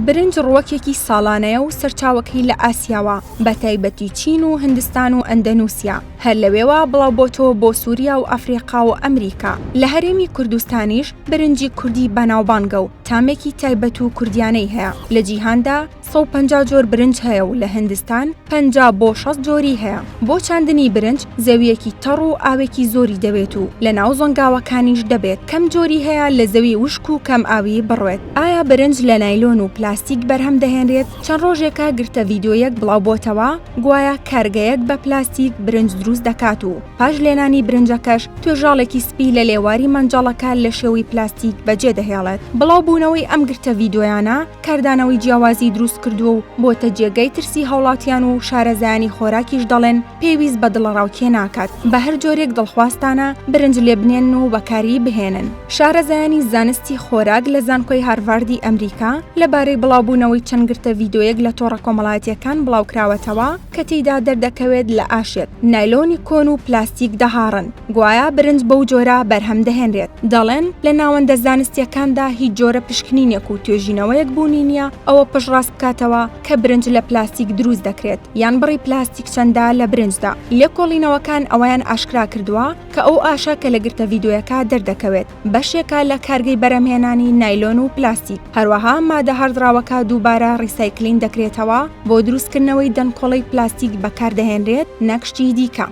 برنج ڕووەکێکی ساڵانەیە و سەرچاوەکەی لە ئاسیاوە بە تایبەتی چین و هندستان و ئەندەنوسیا هەر لەوێوە بڵاوبۆتەوە بۆ سووریا و ئەفریقا و ئەمریکا لە هەرێمی کوردستانیش برنجی کوردی بەناوبانگە و تامێکی تایبەت و کوردیانەی هەیە لە جیهاندا 150 جۆر برنج هەیە و لە هندستان 50 بۆ 60 جۆری هەیە بۆ چاندنی برنج زەویەکی تەڕ و ئاوێکی زۆری دەبێت و لە ناو زۆنگاوەکانیش دەبێت کەم جۆری هەیە لە زەوی وشک و کەم ئاوی بڕوێت ئایا برنج لە نایلۆن و پلاستیک بەرهەم دەهێنرێت چەند ڕۆژێکە گرتە ڤیدۆیەک بڵاوبۆتەوە گوایە کارگەیەک بە پلاستیک برنج دروست دەکات و پاش لێنانی برنجەکەش توێژاڵێکی سپی لە لێواری مەنجەڵەکە لە شێوەی پلاستیک بەجێ دەهێڵێت بڵاوبوونەوەی ئەم گرتە ڤیدۆیانە کاردانەوەی جیاوازی دروست کردووە و بۆتە جێگەی ترسی هەوڵاتیان و شارەزایانی خۆراکیش دەڵێن پێویست بە دڵڕاوکێ ناکات بە هەر جۆرێک دڵخواستانە برنج لێ بنێن و بەکاری بهێنن شارەزایانی زانستی خۆراک لە زانکۆی هارڤاردی ئەمریکا لەبارەی بڵاوبوونەوەی چەند گرتە ڤیدۆیەک لە تۆڕە کۆمەڵایەتیەکان بڵاوکراوەتەوە کە تێیدا دەردەکەوێت لە ئاشێت نایلۆنی کۆن و پلاستیک دەهاڕن گوایە برنج بەو جۆرە بەرهەم دەهێنرێت دەڵێن لە ناوەندە زانستیەکاندا هیچ جۆرە پشکنینێک و توێژینەوەیەک بوونی نییە ئەوە پشڕاست بکاتەوە کە برنج لە پلاستیک دروست دەکرێت یان بڕی پلاستیک چەندە لە برنجدا لێکۆڵینەوەکان ئەویان ئاشکرا کردووە کە ئەو ئاشە کە لە گرتە ڤیدۆیەکە دەردەکەوێت بەشێکە لە کارگەی بەرهەمهێنانی نایلۆن و پلاستیک هەروەها مادە هەردراوەکە دووبارە ڕیسایکلین دەکرێتەوە بۆ دروستکردنەوەی دەنگکۆڵەی پلاستیک بەکاردەهێنرێت نەکشتی دیکە